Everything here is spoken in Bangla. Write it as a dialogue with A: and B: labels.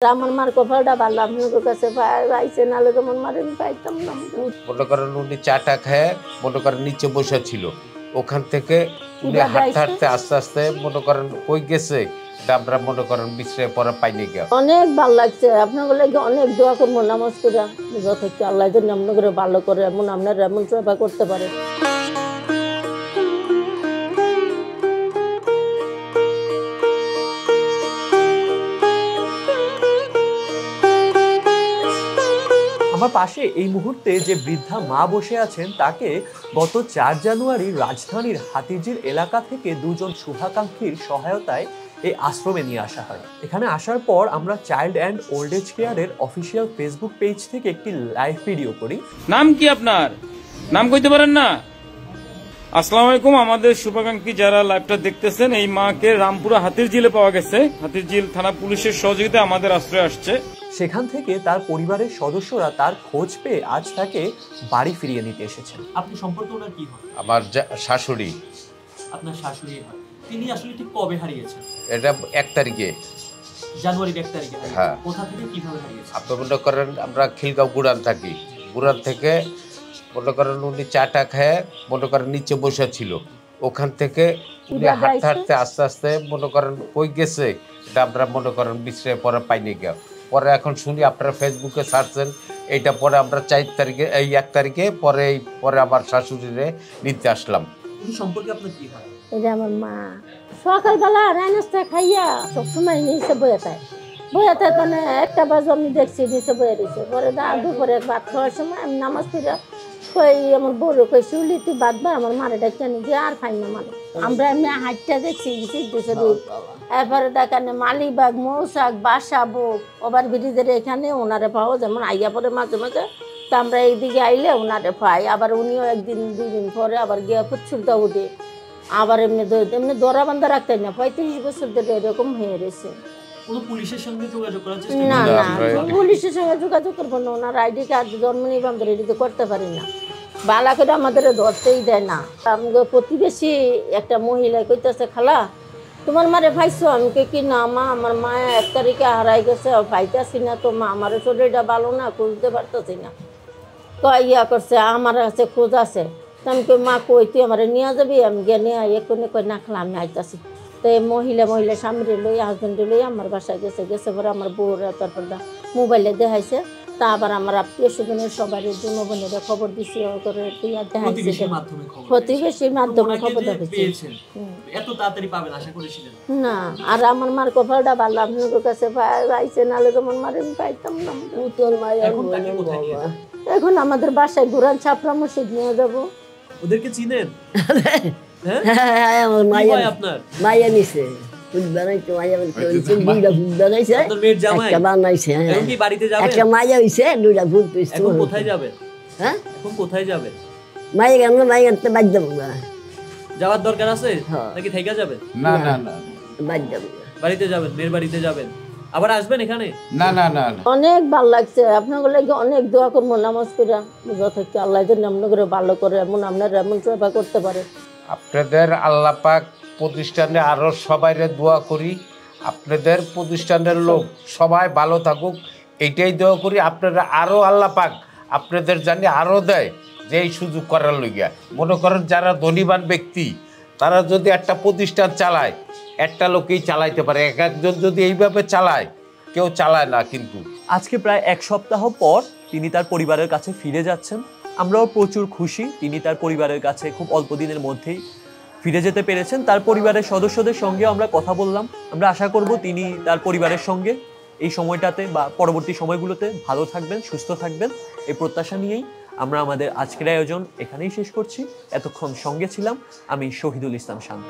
A: আমার মার কপালটা ভালো, আপনাদের কাছে পাইছে, নাহলে তো আমার মারে পাইতাম না।
B: মনে করেন উনি চাটা খেয়ে মনে করেন নিচে বসে ছিল, ওখান থেকে উনি হাঁটতে হাঁটতে আস্তে আস্তে মনে করেন কই গেছে আমরা মনে করেন বিশ্রে পরে পাইনি গিয়া।
A: অনেক ভালো লাগছে, আপনাদের লাগে অনেক দোয়া করবো, নামাজ করে যথার্থ আল্লাহ যেন আপনাদের ভালো করে, এমন আপনারা এমন সেবা করতে পারে।
C: আমার পাশে এই মুহূর্তে যে বৃদ্ধা মা বসে আছেন তাকে গত 4 জানুয়ারি রাজধানীর হাতিরঝিল এলাকা থেকে দুজন শুভাকাঙ্ক্ষীর সহায়তায় এই আশ্রমে নিয়ে আসা হয়। এখানে আসার পর আমরা চাইল্ড অ্যান্ড ওল্ড এজ কেয়ারের অফিসিয়াল ফেসবুক পেজ থেকে একটি লাইভ ভিডিও করি।
D: নাম কি আপনার? নাম কইতে পারেন না? আসসালামু আলাইকুম। আমাদের শুভাকাঙ্ক্ষী যারা লাইভটা দেখতেছেন, এই মাকে রামপুরা হাতিরঝিলে পাওয়া গেছে। হাতিরঝিল থানা পুলিশের সহযোগিতায় আমাদের আশ্রয়ে আসছে।
C: সেখান থেকে তার পরিবারের সদস্যরা তার খোঁজ পেয়ে আজ তাকে বাড়ি ফিরিয়ে নিতে এসেছেন।
E: আপনি সম্পর্কে ওনার কি হয়?
B: আমার শাশুড়ি।
E: আপনার শাশুড়ি হয়। তিনি আসলে ঠিক কবে হারিয়েছেন?
B: এটা 1 তারিখে,
E: জানুয়ারির 1 তারিখে।
B: হ্যাঁ।
E: কোথা থেকে কিভাবে হারিয়েছেন?
B: আপনি মনে করেন আমরা খিলগাঁও গুড়ান থাকি, গুড়ান থেকে মনে করেন উনি চাটা খেয়ে মনে করেন নিচে বসে ছিল, ওখান থেকে উনি হাঁটতে হাঁটতে আস্তে আস্তে মনে করেন কই গেছে এটা আমরা মনে করেন বিশ্রে পরে পাইনি গিয়া। পরে এখন শুনি আপনারা ফেসবুকে ছাড়ছেন, এইটা পরে আমরা 4 তারিখে এই 1 তারিখে পরে আমার শাশুড়িরে নিতে আসলাম।
E: উনি সম্পর্কে আপনার কি হয়?
A: এটা আমার মা সকালবেলা রাইনাস্তা খাইয়া সবসময় নিচে বয়ে থাকে, মানে 1টা বাজে আমি দেখছি নিচে বয়ে দিচ্ছে। পরে দুপুরে ভাত খাওয়ার সময় আমি নামাজ পড়ে কই আমার বড় কই শুলি তুই বাদ বা আমার মারে ডাক্তার নিয়ে গিয়ে আর খাই না মানে আমরা এমনি হাইটটা দেখছি এরপরে দেখেন মালিবাগ মৌসাক বাসাবো ওভার ব্রিজের এখানে ওনারে পাও, যেমন আইয়া পরে মাঝে মাঝে তা আমরা এইদিকে আইলে ওনারে পাই। আবার উনিও 1 2 দিন পরে আবার গিয়া ফুটছুলটা উঠে আবার এমনি দরা বান্ধা রাখতেন না। 35 বছর ধরে এরকম হয়ে রয়েছে।
E: পুলিশের সঙ্গে যোগাযোগ করার চেষ্টা
A: না না, পুলিশের সঙ্গে যোগাযোগ করবো না, ওনার আইডি কার্ড জন্ম নিবন্ধন এটি তো করতে পারি না, বালা করে আমাদের ধরতেই দেয় না। আমাকে প্রতিবেশী একটা মহিলা কইতেছে খালা তোমার মারে ভাইছো, আমি কি না মা আমার মা 1 তারিখে হারাই গেছে, ভাইতেছি না তো মা, আমার শরীরটা ভালো না, খুঁজতে পারতেছি না। ইয়া করছে আমার কাছে খোঁজ আছে, আমি কই মা কই তুই আমার নিয়ে যাবি, আমি গিয়ে নিয়ে এক্ষুনি কই না খালা আমি আইতাছি। তো এই মহিলা স্বামীরে লই হাজবেন্ডে লই আমার বাসায় গেছে পরে আমার বউরা তারপর মোবাইলে দেখাইছে, তা আবার আমার আত্মীয় স্বজনের সবার জন্য বোনেরা খবর দিছি, প্রতিবেশীর মাধ্যমে খবর দেখেছি। না, আর আমার মার কপালটা ভালো, আপনাদের কাছে পাইছে, নাহলে তো আমার মারে পাইতাম না। এখন আমাদের বাসায় গুরান ছাপড়া মসজিদ নিয়ে যাবো।
E: ওদেরকে চিনেন?
F: মাইয়া নিছে বানাইছে, একটা মাইয়া হইছে, 2টা ভূত।
E: কোথায় যাবেন?
F: হ্যাঁ,
E: এখন কোথায় যাবেন?
F: মাইয়া গেল, মাইয়া বাদ যাবো
E: যাওয়ার দরকার আছে নাকি থেকে যাবেন?
B: না না না,
F: বাদ যাবো,
E: বাড়িতে যাবেন, মেয়ের বাড়িতে যাবেন, আবার আসবেন এখানে?
B: না না না,
A: অনেক ভালো লাগছে, আপনাদের লাগে অনেক দোয়া করবো, নামাজ পড়া যথার্থ আল্লাহ যেন আপনাদের ভালো করে, এমন আপনারা এমন সেবা করতে পারে।
B: আপনাদের আল্লাহ পাক প্রতিষ্ঠানে আরো সবাইরে দোয়া করি, আপনাদের প্রতিষ্ঠানের লোক সবাই ভালো থাকুক, এইটাই দোয়া করি। আপনারা আরো আল্লাহ পাক আপনাদের জানি আরো দেয় যে এই সুযোগ করার লইয়া। মনে করেন যারা ধনীবান ব্যক্তি তারা যদি একটা প্রতিষ্ঠান চালায়, একটা লোকেই চালাইতে পারে, একজন যদি এইভাবে চালায় কেউ চালায় না। কিন্তু
C: আজকে প্রায় 1 সপ্তাহ পর তিনি তার পরিবারের কাছে ফিরে যাচ্ছেন। আমরাও প্রচুর খুশি, তিনি তার পরিবারের কাছে খুব অল্প দিনের মধ্যেই ফিরে যেতে পেরেছেন। তার পরিবারের সদস্যদের সঙ্গে আমরা কথা বললাম, আমরা আশা করব তিনি তার পরিবারের সঙ্গে এই সময়টাতে বা পরবর্তী সময়গুলোতে ভালো থাকবেন, সুস্থ থাকবেন, এই প্রত্যাশা নিয়েই আমরা আমাদের আজকের আয়োজন এখানেই শেষ করছি। এতক্ষণ সঙ্গে ছিলাম আমি শহীদুল ইসলাম শান্ত।